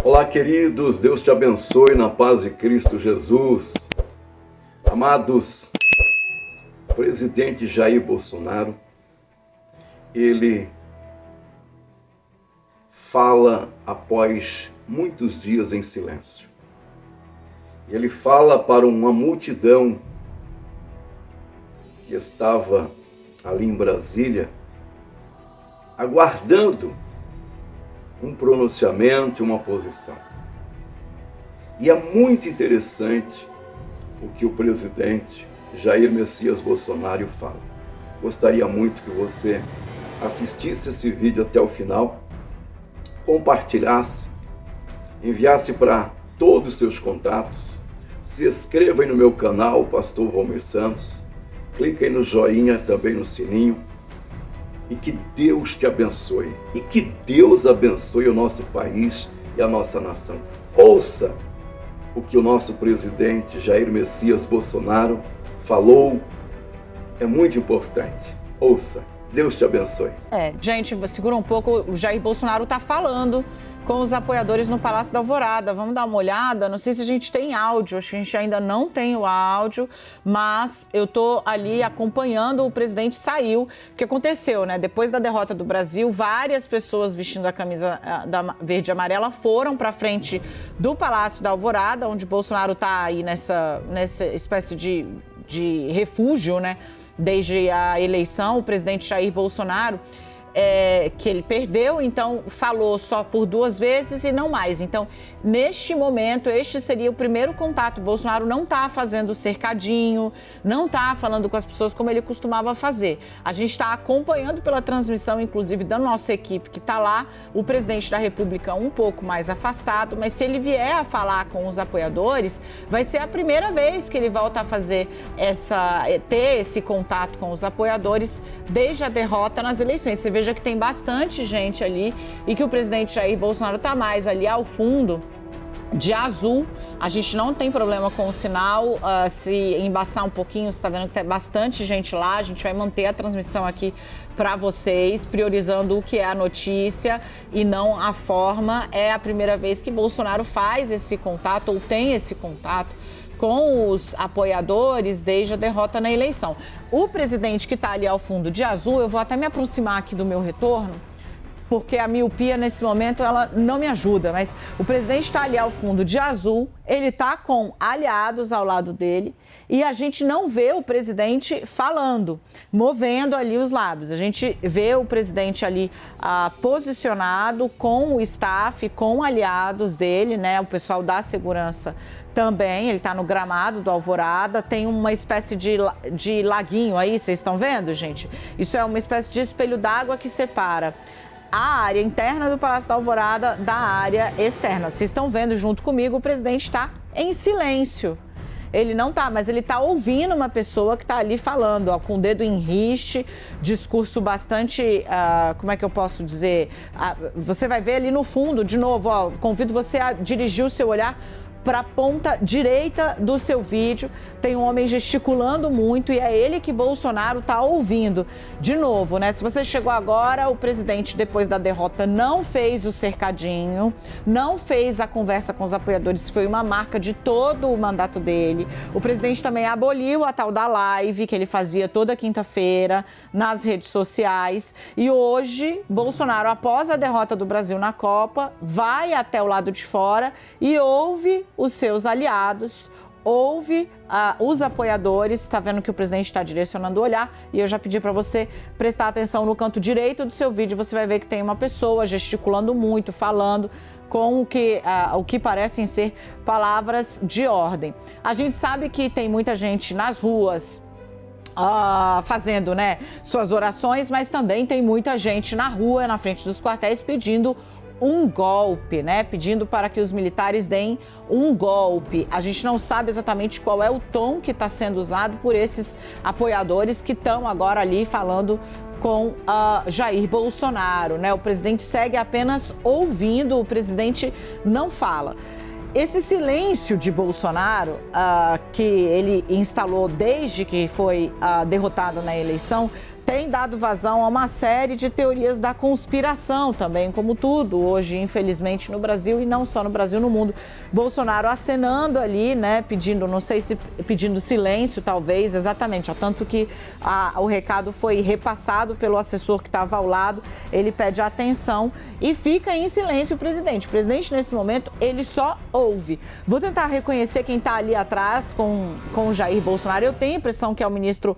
Olá, queridos, Deus te abençoe na paz de Cristo Jesus. Amados, o presidente Jair Bolsonaro, ele fala após muitos dias em silêncio. Ele fala para uma multidão que estava ali em Brasília, aguardando um pronunciamento, uma posição. E é muito interessante o que o presidente Jair Messias Bolsonaro fala. Gostaria muito que você assistisse esse vídeo até o final, compartilhasse, enviasse para todos os seus contatos, se inscreva aí no meu canal, Pastor Valmir Santos, clique aí no joinha, também no sininho, e que Deus te abençoe, e que Deus abençoe o nosso país e a nossa nação. Ouça o que o nosso presidente Jair Messias Bolsonaro falou, é muito importante. Ouça, Deus te abençoe. Gente, segura um pouco, o Jair Bolsonaro está falando com os apoiadores no Palácio da Alvorada. Vamos dar uma olhada, não sei se a gente tem áudio, acho que a gente ainda não tem o áudio, mas eu tô ali acompanhando, o presidente saiu. O que aconteceu, né? Depois da derrota do Brasil, várias pessoas vestindo a camisa verde e amarela foram para frente do Palácio da Alvorada, onde Bolsonaro tá aí nessa espécie de refúgio, né? Desde a eleição, o presidente Jair Bolsonaro, que ele perdeu, então falou só por 2 vezes e não mais. Então, neste momento, este seria o primeiro contato. Bolsonaro não está fazendo cercadinho, não está falando com as pessoas como ele costumava fazer. A gente está acompanhando pela transmissão, inclusive, da nossa equipe que está lá, o presidente da República um pouco mais afastado, mas se ele vier a falar com os apoiadores, vai ser a primeira vez que ele volta a fazer ter esse contato com os apoiadores desde a derrota nas eleições. Você veja que tem bastante gente ali e que o presidente Jair Bolsonaro está mais ali ao fundo de azul. A gente não tem problema com o sinal, se embaçar um pouquinho, você está vendo que tem bastante gente lá. A gente vai manter a transmissão aqui para vocês, priorizando o que é a notícia e não a forma. É a primeira vez que Bolsonaro faz esse contato ou tem esse contato com os apoiadores desde a derrota na eleição. O presidente que está ali ao fundo de azul, eu vou até me aproximar aqui do meu retorno, porque a miopia nesse momento ela não me ajuda, mas o presidente está ali ao fundo de azul, ele está com aliados ao lado dele e a gente não vê o presidente falando, movendo ali os lábios. A gente vê o presidente ali posicionado com o staff, com aliados dele, né, o pessoal da segurança também. Ele está no gramado do Alvorada, tem uma espécie de laguinho aí, vocês estão vendo, gente? Isso é uma espécie de espelho d'água que separa a área interna do Palácio da Alvorada da área externa. Vocês estão vendo junto comigo, o presidente está em silêncio. Ele não está, mas ele está ouvindo uma pessoa que está ali falando, ó, com o dedo em riste, discurso bastante, como é que eu posso dizer? Você vai ver ali no fundo, de novo, ó, convido você a dirigir o seu olhar para a ponta direita do seu vídeo, tem um homem gesticulando muito e é ele que Bolsonaro está ouvindo. De novo, né? Se você chegou agora, o presidente, depois da derrota, não fez o cercadinho, não fez a conversa com os apoiadores, foi uma marca de todo o mandato dele. O presidente também aboliu a tal da live que ele fazia toda quinta-feira nas redes sociais. E hoje, Bolsonaro, após a derrota do Brasil na Copa, vai até o lado de fora e ouve os seus aliados, ouve os apoiadores. Está vendo que o presidente está direcionando o olhar e eu já pedi para você prestar atenção no canto direito do seu vídeo. Você vai ver que tem uma pessoa gesticulando muito, falando com o que parecem ser palavras de ordem. A gente sabe que tem muita gente nas ruas fazendo, né, suas orações, mas também tem muita gente na rua, na frente dos quartéis, pedindo um golpe, né? Pedindo para que os militares deem um golpe. A gente não sabe exatamente qual é o tom que está sendo usado por esses apoiadores que estão agora ali falando com Jair Bolsonaro, né? O presidente segue apenas ouvindo, o presidente não fala. Esse silêncio de Bolsonaro, que ele instalou desde que foi derrotado na eleição, tem dado vazão a uma série de teorias da conspiração também, como tudo hoje, infelizmente, no Brasil, e não só no Brasil, no mundo. Bolsonaro acenando ali, né, pedindo, não sei se pedindo silêncio, talvez, exatamente, ó, tanto que o recado foi repassado pelo assessor que estava ao lado, ele pede atenção e fica em silêncio o presidente. O presidente, nesse momento, ele só ouve. Vou tentar reconhecer quem está ali atrás com o Jair Bolsonaro. Eu tenho a impressão que é o ministro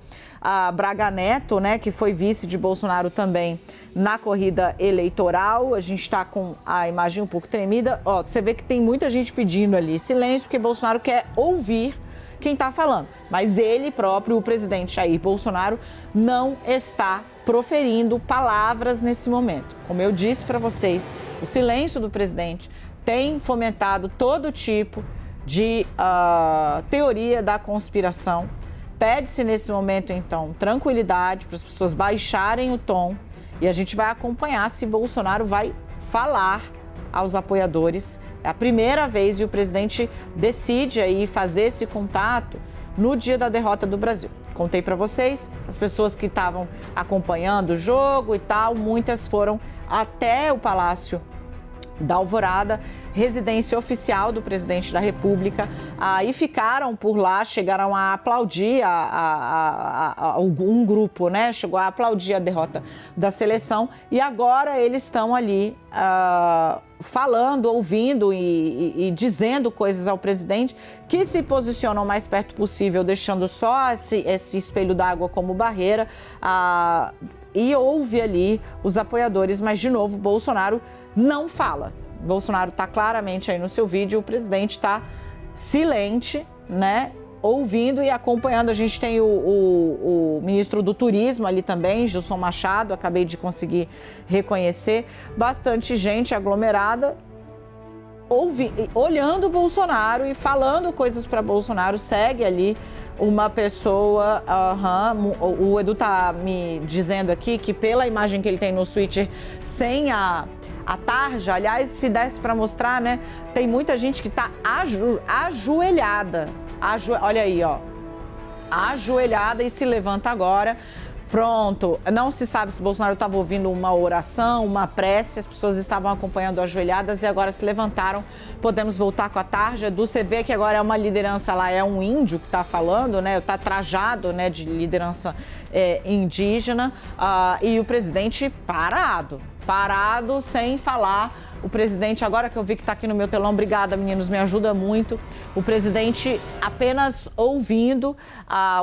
Braga Neto, né, que foi vice de Bolsonaro também na corrida eleitoral. A gente está com a imagem um pouco tremida. Ó, você vê que tem muita gente pedindo ali silêncio, porque Bolsonaro quer ouvir quem está falando. Mas ele próprio, o presidente Jair Bolsonaro, não está proferindo palavras nesse momento. Como eu disse para vocês, o silêncio do presidente tem fomentado todo tipo de teoria da conspiração. Pede-se nesse momento, então, tranquilidade para as pessoas baixarem o tom e a gente vai acompanhar se Bolsonaro vai falar aos apoiadores. É a primeira vez e o presidente decide aí fazer esse contato no dia da derrota do Brasil. Contei para vocês, as pessoas que estavam acompanhando o jogo e tal, muitas foram até o Palácio da Alvorada, residência oficial do presidente da República, e ficaram por lá, chegaram a aplaudir um grupo, né? Chegou a aplaudir a derrota da seleção e agora eles estão ali falando, ouvindo e dizendo coisas ao presidente, que se posicionam o mais perto possível, deixando só esse espelho d'água como barreira, e ouve ali os apoiadores, mas de novo Bolsonaro não fala. Bolsonaro está claramente aí no seu vídeo, o presidente está silente, né? Ouvindo e acompanhando. A gente tem o ministro do Turismo ali também, Gilson Machado, acabei de conseguir reconhecer. Bastante gente aglomerada, olhando o Bolsonaro e falando coisas para Bolsonaro. Segue ali uma pessoa, o Edu tá me dizendo aqui que pela imagem que ele tem no Twitter, sem a tarja, aliás, se desse para mostrar, né, tem muita gente que tá ajoelhada, olha aí, ó, ajoelhada e se levanta agora. Pronto, não se sabe se Bolsonaro estava ouvindo uma oração, uma prece, as pessoas estavam acompanhando ajoelhadas e agora se levantaram. Podemos voltar com a tarja. Edu, você vê que agora é uma liderança lá, é um índio que está falando, né? Está trajado, né, de liderança indígena, e o presidente parado, sem falar. O presidente, agora que eu vi que está aqui no meu telão, obrigada, meninos, me ajuda muito. O presidente apenas ouvindo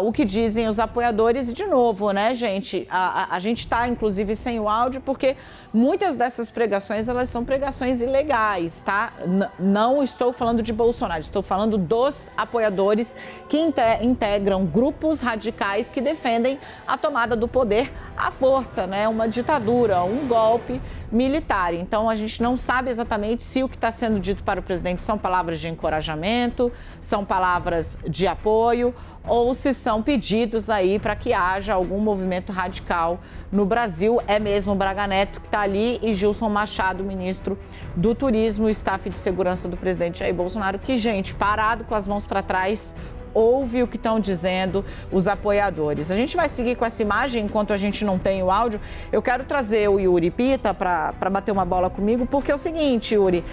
o que dizem os apoiadores. E, de novo, né, gente, a gente está, inclusive, sem o áudio, porque muitas dessas pregações, elas são pregações ilegais, tá? Não estou falando de Bolsonaro, estou falando dos apoiadores que integram grupos radicais que defendem a tomada do poder à força, né? Uma ditadura, um golpe militar. Então, a gente não sabe exatamente se o que está sendo dito para o presidente são palavras de encorajamento, são palavras de apoio ou se são pedidos aí para que haja algum movimento radical no Brasil. É mesmo Braga Neto que está ali e Gilson Machado, ministro do Turismo, staff de segurança do presidente Jair Bolsonaro, que, gente, parado com as mãos para trás, ouve o que estão dizendo os apoiadores. A gente vai seguir com essa imagem enquanto a gente não tem o áudio. Eu quero trazer o Yuri Pita para bater uma bola comigo, porque é o seguinte, Yuri,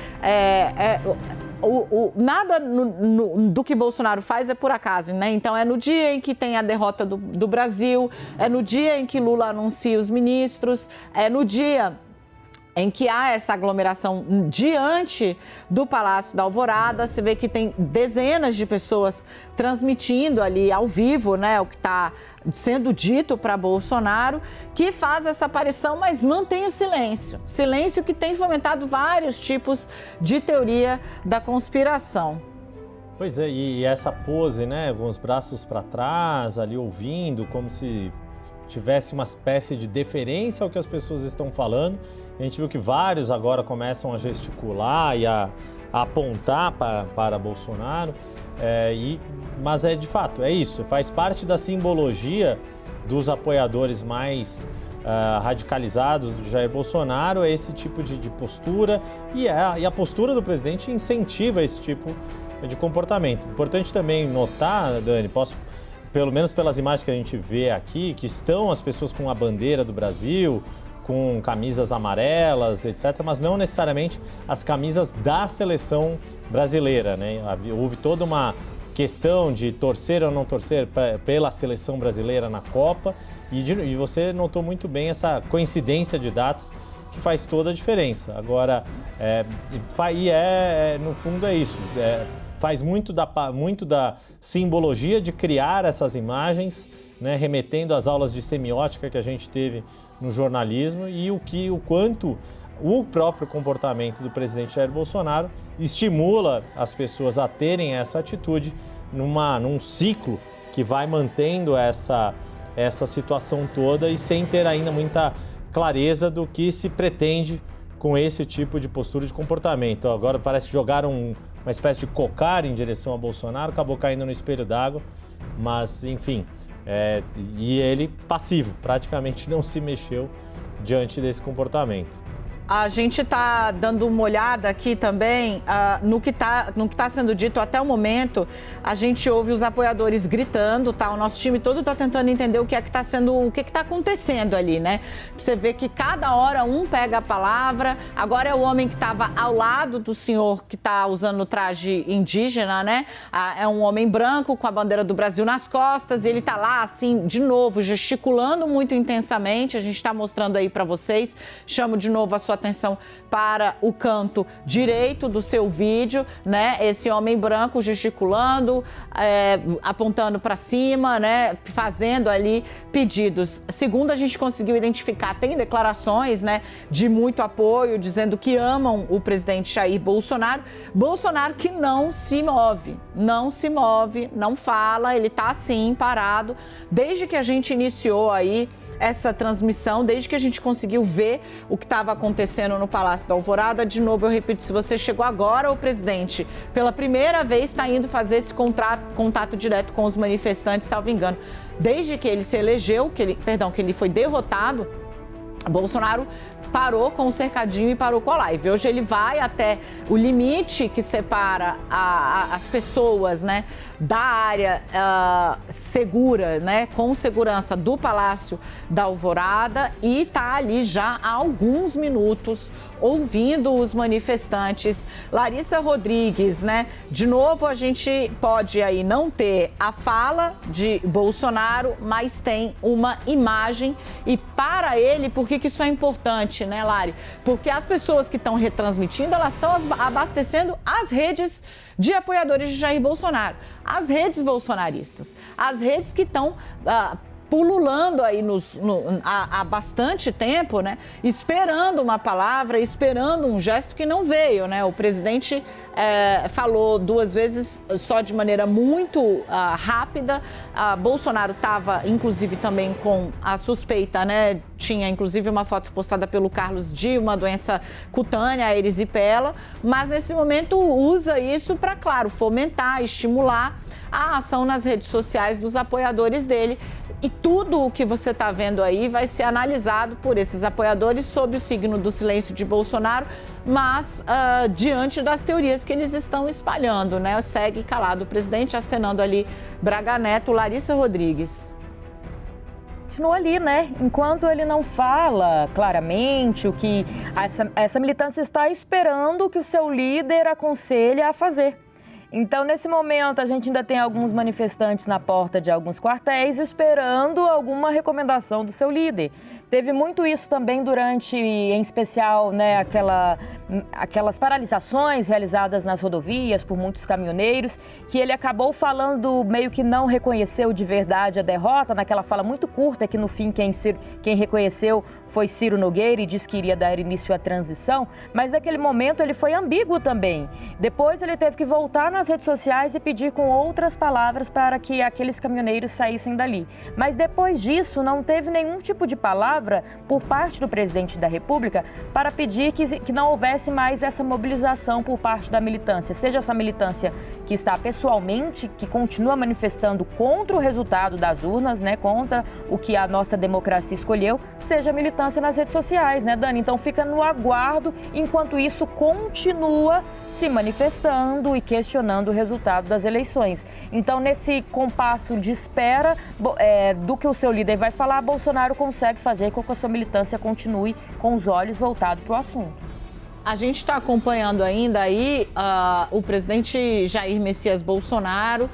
nada do que Bolsonaro faz é por acaso, né? Então é no dia em que tem a derrota do Brasil, é no dia em que Lula anuncia os ministros, é no dia em que há essa aglomeração diante do Palácio da Alvorada. Você vê que tem dezenas de pessoas transmitindo ali ao vivo, né, o que está sendo dito para Bolsonaro, que faz essa aparição, mas mantém o silêncio. Silêncio que tem fomentado vários tipos de teoria da conspiração. Pois é, e essa pose, né, com os braços para trás, ali ouvindo, como se tivesse uma espécie de deferência ao que as pessoas estão falando. A gente viu que vários agora começam a gesticular e a apontar para Bolsonaro, mas de fato, é isso, faz parte da simbologia dos apoiadores mais radicalizados do Jair Bolsonaro, é esse tipo de postura, e a postura do presidente incentiva esse tipo de comportamento. Importante também notar, Dani, posso pelo menos pelas imagens que a gente vê aqui, que estão as pessoas com a bandeira do Brasil, com camisas amarelas, etc., mas não necessariamente as camisas da seleção brasileira, né? Houve toda uma questão de torcer ou não torcer pela seleção brasileira na Copa, e você notou muito bem essa coincidência de datas que faz toda a diferença. Agora, no fundo é isso, faz muito da simbologia de criar essas imagens, né, remetendo às aulas de semiótica que a gente teve no jornalismo, e o quanto o próprio comportamento do presidente Jair Bolsonaro estimula as pessoas a terem essa atitude num ciclo que vai mantendo essa situação toda e sem ter ainda muita clareza do que se pretende com esse tipo de postura de comportamento. Agora parece que jogaram uma espécie de cocar em direção a Bolsonaro, acabou caindo no espelho d'água, mas enfim, e ele passivo, praticamente não se mexeu diante desse comportamento. A gente está dando uma olhada aqui também no que tá sendo dito até o momento. A gente ouve os apoiadores gritando, tá? O nosso time todo está tentando entender o que está acontecendo ali, né? Você vê que cada hora um pega a palavra. Agora é o homem que estava ao lado do senhor que está usando o traje indígena, né? É um homem branco com a bandeira do Brasil nas costas, e ele está lá, assim, de novo, gesticulando muito intensamente. A gente está mostrando aí para vocês. Chamo de novo a sua atenção para o canto direito do seu vídeo, né? Esse homem branco gesticulando, apontando para cima, né? Fazendo ali pedidos. Segundo a gente conseguiu identificar, tem declarações, né, de muito apoio, dizendo que amam o presidente Jair Bolsonaro. Bolsonaro que não se move, não fala, ele tá assim, parado. Desde que a gente iniciou aí essa transmissão, desde que a gente conseguiu ver o que estava acontecendo no Palácio da Alvorada. De novo, eu repito, se você chegou agora, o presidente, pela primeira vez, está indo fazer esse contato direto com os manifestantes, salvo engano. Desde que ele se elegeu, que ele foi derrotado, Bolsonaro parou com o cercadinho e parou com a live. Hoje ele vai até o limite que separa as pessoas, né, da área segura, né, com segurança do Palácio da Alvorada, e está ali já há alguns minutos ouvindo os manifestantes. Larissa Rodrigues, né, de novo a gente pode aí não ter a fala de Bolsonaro, mas tem uma imagem, e para ele, por que isso é importante, né, Lari? Porque as pessoas que estão retransmitindo, elas estão abastecendo as redes de apoiadores de Jair Bolsonaro, as redes bolsonaristas, as redes que estão pululando aí há bastante tempo, né? Esperando uma palavra, esperando um gesto que não veio, né? O presidente falou 2 vezes só de maneira muito rápida. Bolsonaro estava, inclusive, também com a suspeita, né? Tinha, inclusive, uma foto postada pelo Carlos de uma doença cutânea, a erisipela, mas nesse momento usa isso para, claro, fomentar, estimular a ação nas redes sociais dos apoiadores dele. E tudo o que você está vendo aí vai ser analisado por esses apoiadores sob o signo do silêncio de Bolsonaro, mas diante das teorias que eles estão espalhando, né? Segue calado o presidente, acenando ali Braga Neto. Larissa Rodrigues. Continua ali, né? Enquanto ele não fala claramente o que essa militância está esperando que o seu líder aconselhe a fazer. Então, nesse momento, a gente ainda tem alguns manifestantes na porta de alguns quartéis esperando alguma recomendação do seu líder. Teve muito isso também durante, em especial, né, aquelas paralisações realizadas nas rodovias por muitos caminhoneiros, que ele acabou falando, meio que não reconheceu de verdade a derrota, naquela fala muito curta que no fim quem reconheceu foi Ciro Nogueira e disse que iria dar início à transição, mas naquele momento ele foi ambíguo também. Depois ele teve que voltar nas redes sociais e pedir com outras palavras para que aqueles caminhoneiros saíssem dali. Mas depois disso não teve nenhum tipo de palavra palavra por parte do presidente da República para pedir que não houvesse mais essa mobilização por parte da militância, seja essa militância que está pessoalmente, que continua manifestando contra o resultado das urnas, né, contra o que a nossa democracia escolheu, seja a militância nas redes sociais, né, Dani? Então fica no aguardo, enquanto isso continua se manifestando e questionando o resultado das eleições. Então, nesse compasso de espera do que o seu líder vai falar, Bolsonaro consegue fazer com que a sua militância continue com os olhos voltados para o assunto. A gente está acompanhando ainda aí o presidente Jair Messias Bolsonaro.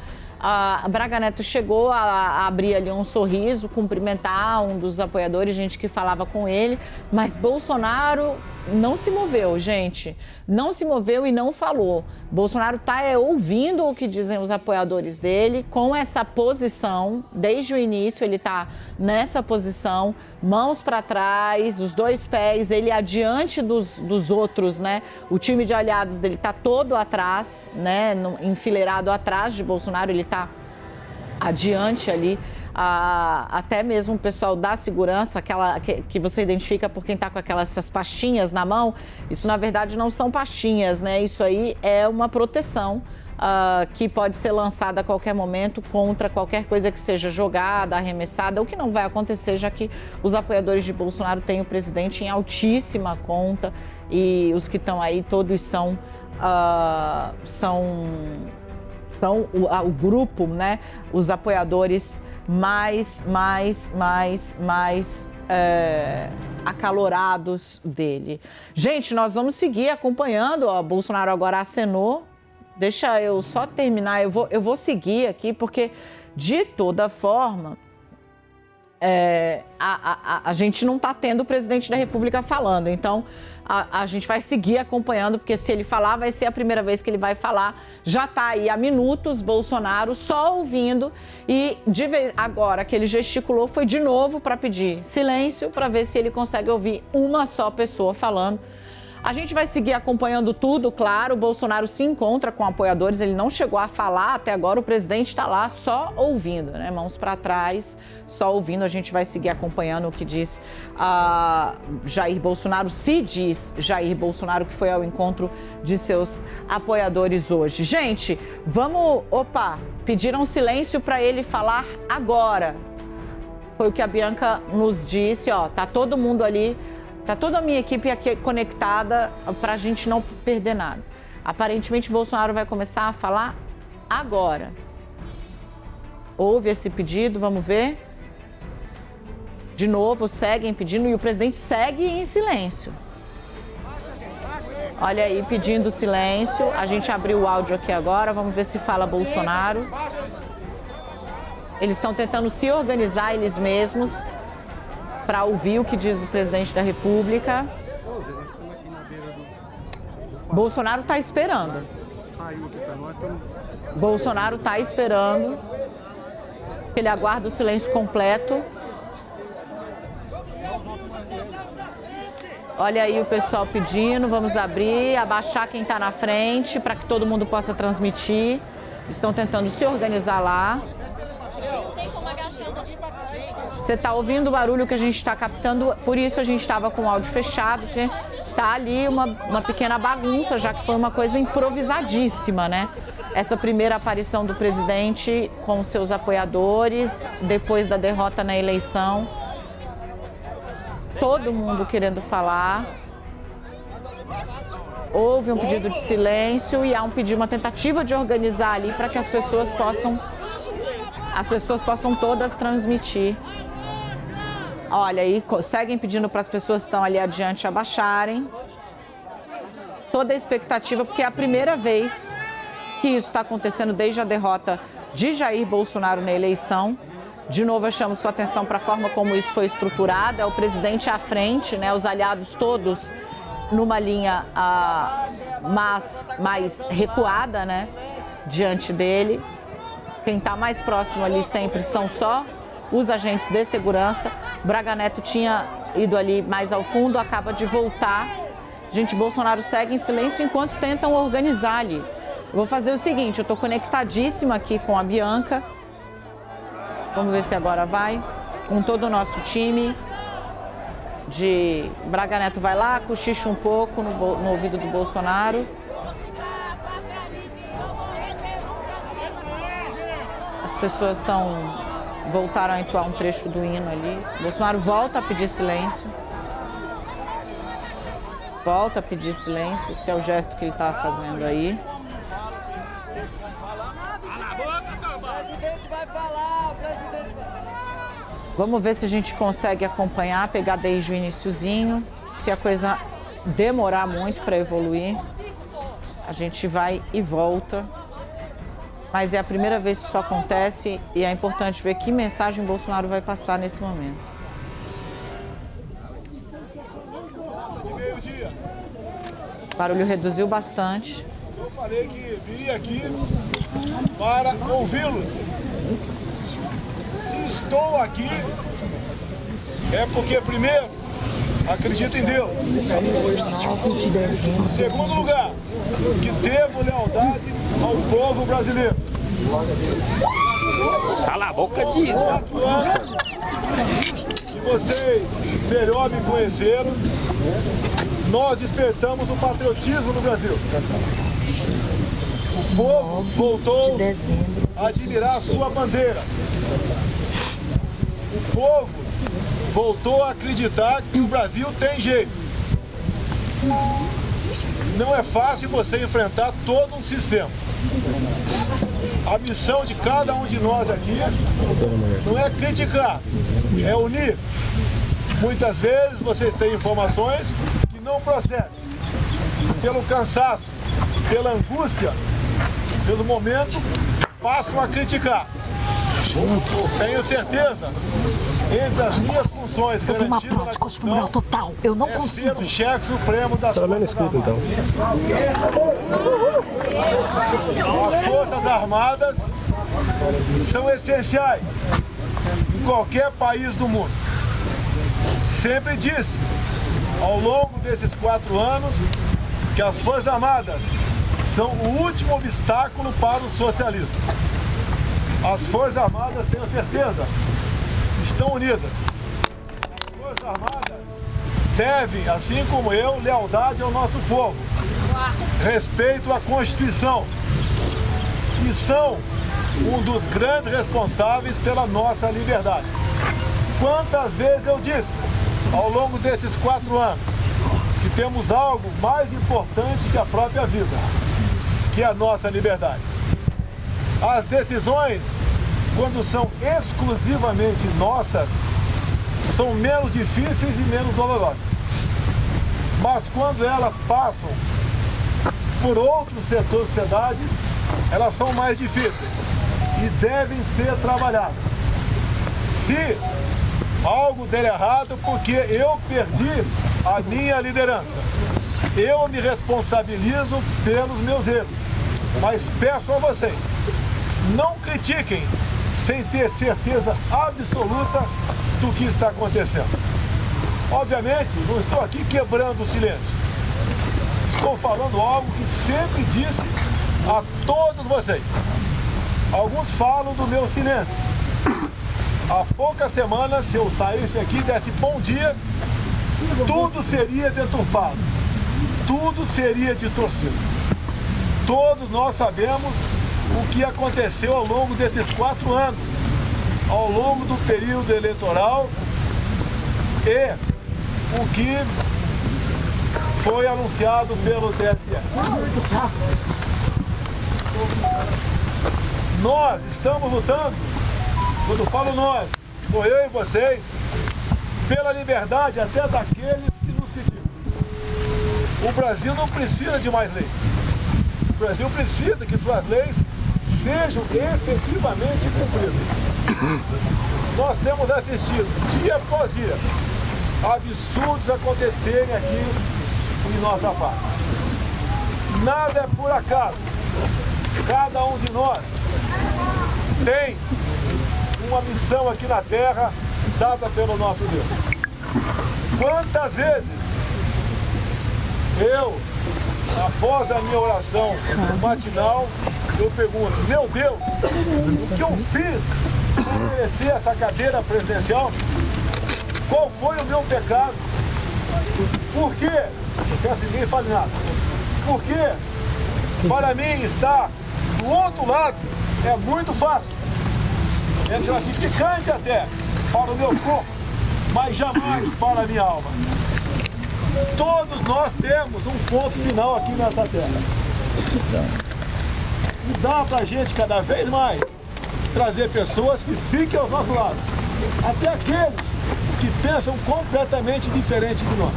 Braga Neto chegou a abrir ali um sorriso, cumprimentar um dos apoiadores, gente que falava com ele, mas Bolsonaro não se moveu, gente. Não se moveu e não falou. Bolsonaro está ouvindo o que dizem os apoiadores dele, com essa posição, desde o início ele está nessa posição, mãos para trás, os dois pés, ele adiante dos outros, né? O time de aliados dele está todo atrás, né? Enfileirado atrás de Bolsonaro, ele está adiante ali, até mesmo o pessoal da segurança, aquela que você identifica por quem está com essas pastinhas na mão, isso na verdade não são pastinhas, né? Isso aí é uma proteção que pode ser lançada a qualquer momento contra qualquer coisa que seja jogada, arremessada, o que não vai acontecer, já que os apoiadores de Bolsonaro têm o presidente em altíssima conta e os que estão aí todos são o grupo, né? Os apoiadores mais acalorados dele. Gente, nós vamos seguir acompanhando. Bolsonaro agora acenou. Deixa eu só terminar. Eu vou seguir aqui, porque de toda forma a gente não está tendo o presidente da República falando. Então, a gente vai seguir acompanhando, porque se ele falar, vai ser a primeira vez que ele vai falar. Já está aí há minutos Bolsonaro só ouvindo e agora que ele gesticulou foi de novo para pedir silêncio, para ver se ele consegue ouvir uma só pessoa falando. A gente vai seguir acompanhando tudo, claro. O Bolsonaro se encontra com apoiadores, ele não chegou a falar até agora, o presidente está lá só ouvindo, né? Mãos para trás, só ouvindo. A gente vai seguir acompanhando o que diz Jair Bolsonaro, se diz Jair Bolsonaro, que foi ao encontro de seus apoiadores hoje. Gente, vamos, pediram silêncio para ele falar agora. Foi o que a Bianca nos disse, tá todo mundo ali. Tá toda a minha equipe aqui conectada para a gente não perder nada. Aparentemente, Bolsonaro vai começar a falar agora. Houve esse pedido, vamos ver. De novo, seguem pedindo e o presidente segue em silêncio. Olha aí, pedindo silêncio. A gente abriu o áudio aqui agora, vamos ver se fala Bolsonaro. Eles estão tentando se organizar eles mesmos para ouvir o que diz o presidente da República. Bolsonaro está esperando. Bolsonaro está esperando. Ele aguarda o silêncio completo. Olha aí o pessoal pedindo, vamos abrir, abaixar quem está na frente para que todo mundo possa transmitir. Estão tentando se organizar lá. Você está ouvindo o barulho que a gente está captando, por isso a gente estava com o áudio fechado. Está ali uma pequena bagunça, já que foi uma coisa improvisadíssima, né? Essa primeira aparição do presidente com seus apoiadores, depois da derrota na eleição. Todo mundo querendo falar. Houve um pedido de silêncio e há uma tentativa de organizar ali para que as pessoas possam todas transmitir. Olha aí, seguem pedindo para as pessoas que estão ali adiante abaixarem. Toda a expectativa, porque é a primeira vez que isso está acontecendo desde a derrota de Jair Bolsonaro na eleição. De novo, eu chamo sua atenção para a forma como isso foi estruturado. É o presidente à frente, né? Os aliados todos numa linha mais recuada, né? Diante dele. Quem está mais próximo ali sempre são só os agentes de segurança. Braga Neto tinha ido ali mais ao fundo, acaba de voltar. Gente, Bolsonaro segue em silêncio enquanto tentam organizar ali. Eu vou fazer o seguinte, eu estou conectadíssima aqui com a Bianca. Vamos ver se agora vai. Com todo o nosso time. Braga Neto vai lá, cochicha um pouco no ouvido do Bolsonaro. As pessoas voltaram a entoar um trecho do hino ali. Bolsonaro volta a pedir silêncio. Volta a pedir silêncio. Esse é o gesto que ele está fazendo aí. O presidente vai falar, o presidente vai falar. Vamos ver se a gente consegue acompanhar, pegar desde o iniciozinho. Se a coisa demorar muito para evoluir, a gente vai e volta. Mas é a primeira vez que isso acontece e é importante ver que mensagem Bolsonaro vai passar nesse momento. O barulho reduziu bastante. Eu falei que viria aqui para ouvi-los. Se estou aqui, é porque, primeiro, acredito em Deus. Em segundo lugar, que devo lealdade ao povo brasileiro. Cala a boca disso. 4 anos que vocês melhor me conheceram, nós despertamos o patriotismo no Brasil. O povo voltou a admirar a sua bandeira. O povo voltou a acreditar que o Brasil tem jeito. Não é fácil você enfrentar todo um sistema. A missão de cada um de nós aqui não é criticar, é unir. Muitas vezes vocês têm informações que não procedem. Pelo cansaço, pela angústia, pelo momento, passam a criticar. Tenho certeza, entre as minhas funções Eu tenho uma garantidas prática moral total. Eu não consigo. ser o chefe supremo das Forças Armadas. As Forças Armadas são essenciais em qualquer país do mundo. Sempre disse, ao longo desses 4 anos, que as Forças Armadas são o último obstáculo para o socialismo. As Forças Armadas, tenho certeza, estão unidas. As Forças Armadas devem, assim como eu, lealdade ao nosso povo, respeito à Constituição e são um dos grandes responsáveis pela nossa liberdade. Quantas vezes eu disse, ao longo desses 4 anos, que temos algo mais importante que a própria vida, que é a nossa liberdade. As decisões, quando são exclusivamente nossas, são menos difíceis e menos dolorosas. Mas quando elas passam por outro setor da sociedade, elas são mais difíceis e devem ser trabalhadas. Se algo der errado, porque eu perdi a minha liderança, eu me responsabilizo pelos meus erros, mas peço a vocês, não critiquem sem ter certeza absoluta do que está acontecendo. Obviamente, não estou aqui quebrando o silêncio. Estou falando algo que sempre disse a todos vocês. Alguns falam do meu silêncio. Há poucas semanas, se eu saísse aqui e desse bom dia, tudo seria deturpado. Tudo seria distorcido. Todos nós sabemos o que aconteceu ao longo desses 4 anos, ao longo do período eleitoral e o que foi anunciado pelo TSE. Nós estamos lutando, quando falo nós, sou eu e vocês, pela liberdade até daqueles que nos criticam. O Brasil não precisa de mais leis. O Brasil precisa que suas leis sejam efetivamente cumpridas. Nós temos assistido, dia após dia, absurdos acontecerem aqui em nossa parte. Nada é por acaso. Cada um de nós tem uma missão aqui na Terra dada pelo nosso Deus. Quantas vezes eu, após a minha oração matinal, eu pergunto, meu Deus, o que eu fiz para merecer essa cadeira presidencial? Qual foi o meu pecado? Por quê? Não quero que ninguém fale nada. Porque, para mim, estar do outro lado é muito fácil. É gratificante até para o meu corpo, mas jamais para a minha alma. Todos nós temos um ponto final aqui nessa terra. E dá pra gente cada vez mais trazer pessoas que fiquem ao nosso lado. Até aqueles que pensam completamente diferente de nós.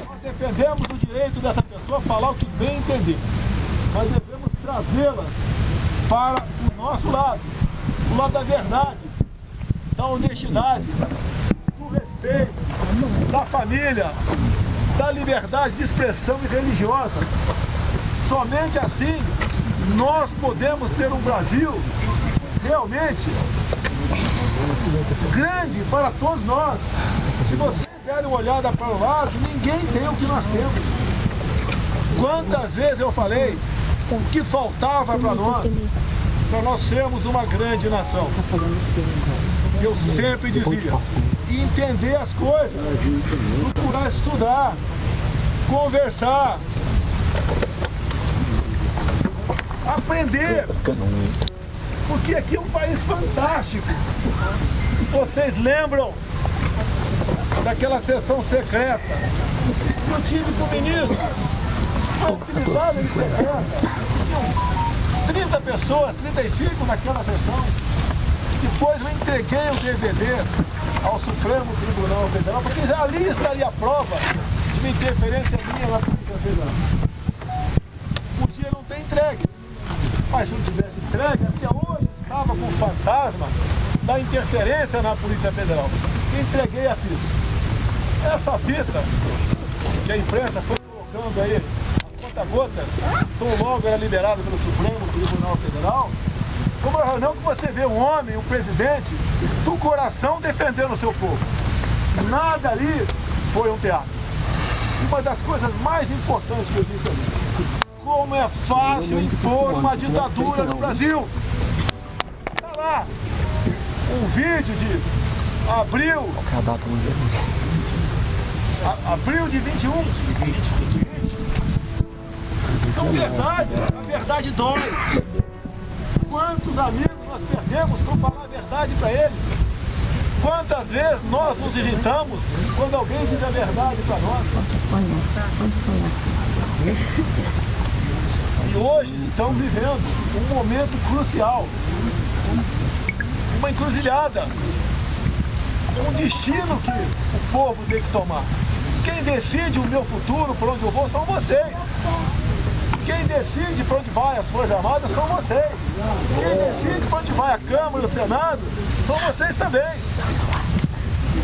Nós defendemos o direito dessa pessoa a falar o que bem entender. Mas devemos trazê-las para o nosso lado. O lado da verdade, da honestidade, do respeito, da família, da liberdade de expressão e religiosa. Somente assim nós podemos ter um Brasil realmente grande para todos nós. Se vocês derem uma olhada para o lado, ninguém tem o que nós temos. Quantas vezes eu falei o que faltava para nós sermos uma grande nação. Eu sempre dizia, entender as coisas, procurar estudar, conversar, aprender, porque aqui é um país fantástico. Vocês lembram daquela sessão secreta que eu tive com o ministro? Foi utilizada em secreta. 30 pessoas, 35 naquela sessão. Depois eu entreguei o DVD ao Supremo Tribunal Federal, porque ali estaria a prova de uma interferência minha na Polícia Federal. Podia não ter entregue, mas se não tivesse entregue, até hoje estava com o fantasma da interferência na Polícia Federal. E entreguei a fita. Essa fita que a imprensa foi colocando aí, conta-gotas, tão logo era liberado pelo Supremo Tribunal Federal, como a reunião que você vê um homem, um presidente, do coração defendendo o seu povo. Nada ali foi um teatro. Uma das coisas mais importantes que eu disse ali, como é fácil impor uma ditadura no Brasil. Está lá um vídeo de abril de 21, 20. São verdades, a verdade dói. Quantos amigos nós perdemos por falar a verdade para eles? Quantas vezes nós nos irritamos quando alguém diz a verdade para nós? E hoje estamos vivendo um momento crucial, uma encruzilhada, um destino que o povo tem que tomar. Quem decide o meu futuro, para onde eu vou, são vocês. Quem decide para onde vai as Forças Armadas são vocês. Quem decide para onde vai a Câmara e o Senado são vocês também.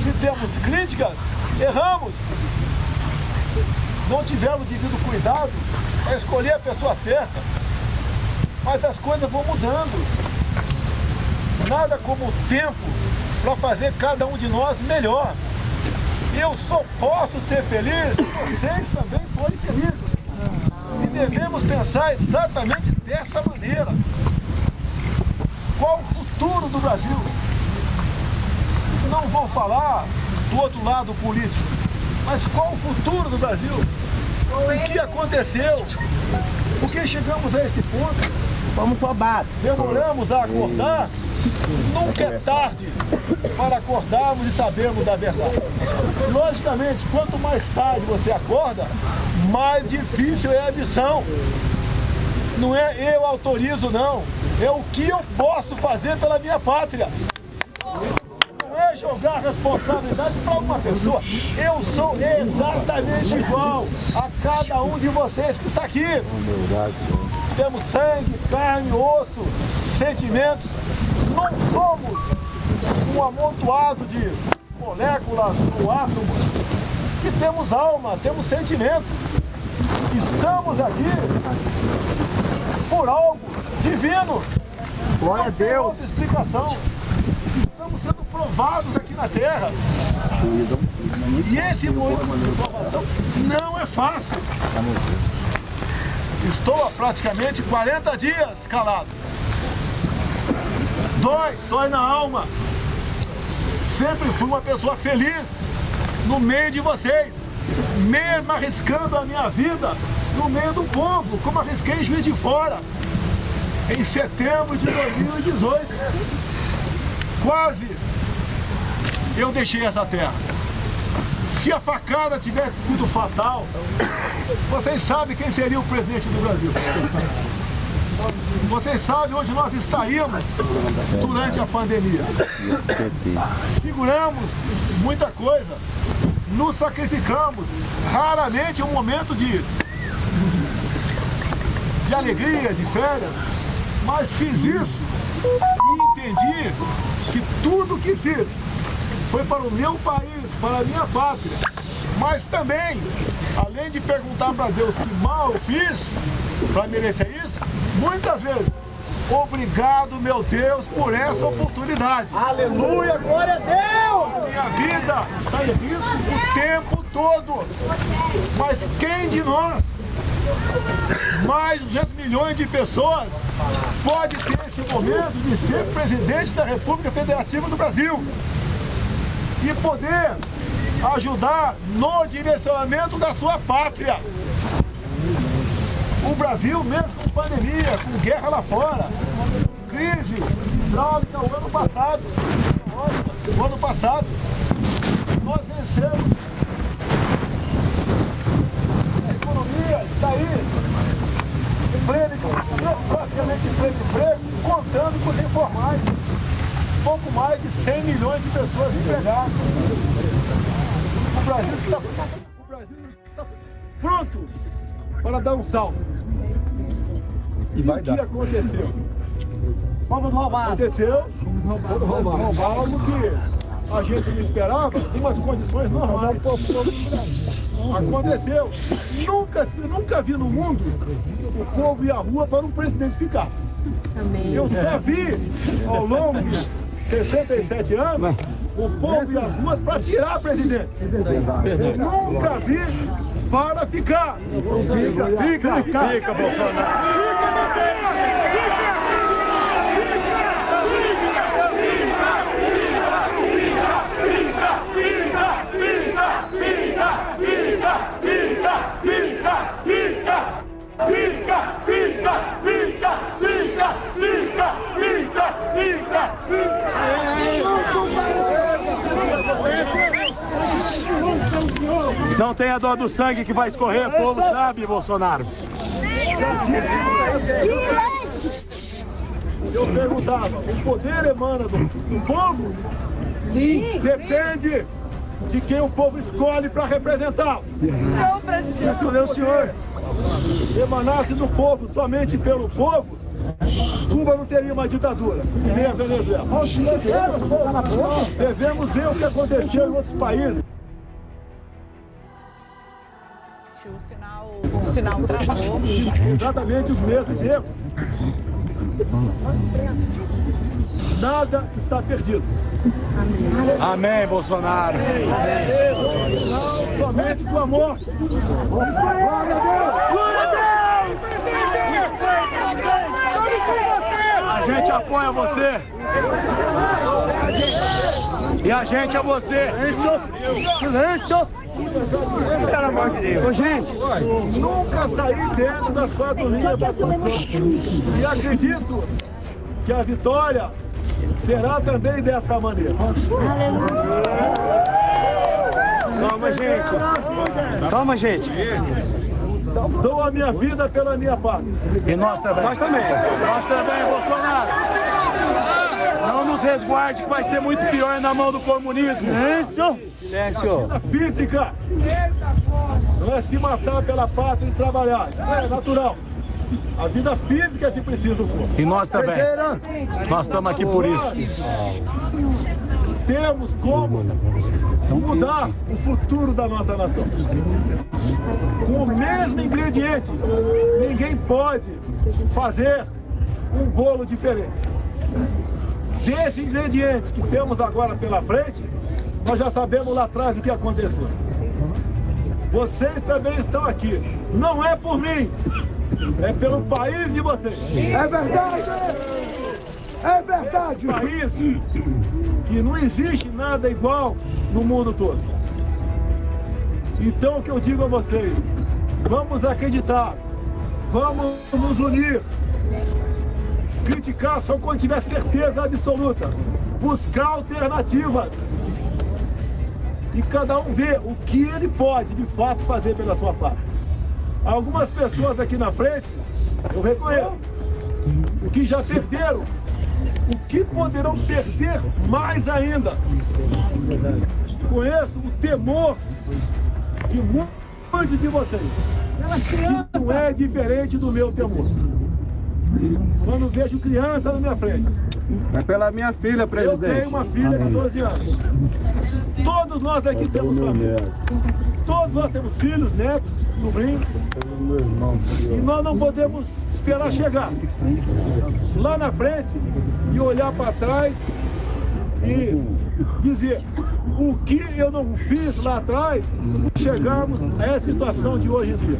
Se temos críticas, erramos. Não tivemos devido cuidado para escolher a pessoa certa. Mas as coisas vão mudando. Nada como o tempo para fazer cada um de nós melhor. Eu só posso ser feliz se vocês também forem felizes. E devemos pensar exatamente dessa maneira. Qual o futuro do Brasil? Não vou falar do outro lado político, mas qual o futuro do Brasil? O que aconteceu? Por que chegamos a esse ponto? Fomos roubados. Demoramos a acordar? Nunca é tarde para acordarmos e sabermos da verdade. Logicamente, quanto mais tarde você acorda, mais difícil é a missão. Não é eu autorizo, não. É o que eu posso fazer pela minha pátria. Não é jogar a responsabilidade para uma pessoa. Eu sou exatamente igual a cada um de vocês que está aqui. Temos sangue, carne, osso, sentimentos. Não somos um amontoado de moléculas ou átomos. Que temos alma, temos sentimento. Estamos aqui por algo divino. Glória a Deus. Não tem outra explicação. Estamos sendo provados aqui na Terra. E esse momento de provação não é fácil. Estou há praticamente 40 dias calado. Dói na alma. Sempre fui uma pessoa feliz no meio de vocês. mesmo arriscando a minha vida no meio do povo, como arrisquei em Juiz de Fora, em setembro de 2018. Quase eu deixei essa terra. Se a facada tivesse sido fatal, vocês sabem quem seria o presidente do Brasil. Vocês sabem onde nós estaríamos durante a pandemia. Seguramos muita coisa, nos sacrificamos, raramente um momento de alegria, de férias, mas fiz isso e entendi que tudo que fiz foi para o meu país, para a minha pátria. Mas também, além de perguntar para Deus que mal eu fiz para merecer isso, muitas vezes, obrigado, meu Deus, por essa oportunidade. Aleluia, glória a Deus! A minha vida está em risco o tempo todo. Mas quem de nós, mais de 200 milhões de pessoas, pode ter esse momento de ser presidente da República Federativa do Brasil e poder ajudar no direcionamento da sua pátria? O Brasil, mesmo com pandemia, com guerra lá fora, crise hidráulica o ano passado, nós vencemos. A economia está aí, praticamente em pleno emprego, contando com os informais. Pouco mais de 100 milhões de pessoas empregadas. O Brasil está pronto para dar um salto. E o que aconteceu? Vamos roubar. Aconteceu algo que a gente não esperava, em umas condições normais. Aconteceu. Nunca vi no mundo o povo ir à rua para um presidente ficar. Eu só vi ao longo de 67 anos o povo ir às ruas para tirar presidente. Nunca vi para ficar. Fica, Bolsonaro. Não tenha dó do sangue que vai escorrer, o povo sabe, Bolsonaro. Eu perguntava, o poder emana do povo? Sim. Depende de quem o povo escolhe para representá-lo. Não, presidente. Escolheu o senhor. Emanasse do povo, somente pelo povo, Cuba não teria uma ditadura, e nem a Venezuela. Devemos ver o que aconteceu em outros países. O sinal travou. Exatamente os mesmos erros. Nada está perdido. Amém, Bolsonaro. Não somente com a morte. Glória a Deus! A gente apoia você. E a gente é você. Silêncio! Pelo amor de Deus. Ô, gente, nunca saí dentro das 4 linhas da Constituição. E acredito que a vitória será também dessa maneira. calma, gente. Calma, gente. Dou a minha vida pela minha pátria. E nós também. Nós também. Nós também, Bolsonaro. Não nos resguarde, que vai ser muito pior na mão do comunismo. Silêncio. A física não é se matar pela pátria e trabalhar. É natural. A vida física, se preciso for. E nós também. Nós estamos aqui por isso. Temos como mudar o futuro da nossa nação. Com o mesmo ingrediente, ninguém pode fazer um bolo diferente. Desse ingrediente que temos agora pela frente, nós já sabemos lá atrás o que aconteceu. Vocês também estão aqui. Não é por mim, é pelo país de vocês. É verdade! É verdade! Um país que não existe nada igual no mundo todo. Então o que eu digo a vocês, vamos acreditar, vamos nos unir, criticar só quando tiver certeza absoluta, buscar alternativas e cada um ver o que ele pode de fato fazer pela sua parte. Algumas pessoas aqui na frente, eu reconheço, o que já perderam, o que poderão perder mais ainda. Conheço o temor de muitos de vocês. Não é diferente do meu temor. Quando vejo criança na minha frente. É pela minha filha, presidente. Eu tenho uma filha de 12 anos. Todos nós aqui temos família. Todos nós temos filhos, netos, sobrinhos. E nós não podemos esperar chegar lá na frente e olhar para trás e dizer o que eu não fiz lá atrás, chegarmos a essa situação de hoje em dia.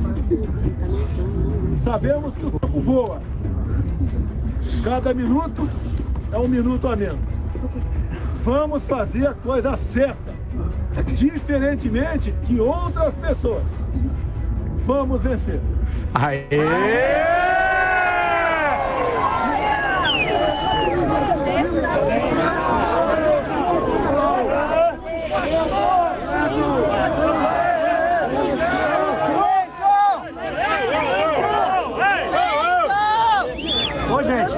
Sabemos que o tempo voa. Cada minuto é um minuto a menos. Vamos fazer a coisa certa, diferentemente de outras pessoas. Vamos vencer. Aê! Ô, gente,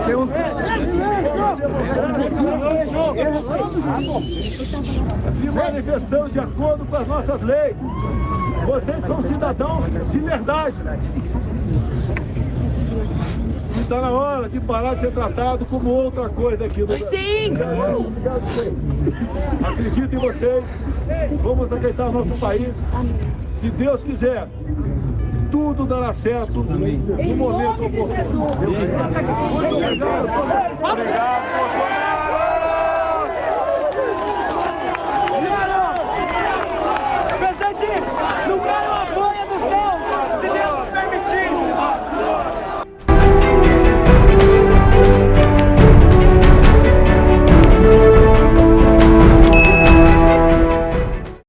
se manifestando de acordo com as nossas leis. Vocês são cidadãos de verdade. E está na hora de parar de ser tratado como outra coisa aqui no Brasil. Sim! Acredito em vocês. Vamos aceitar o nosso país. Se Deus quiser, tudo dará certo no momento oportuno. Muito obrigado. Obrigado, Bolsonaro!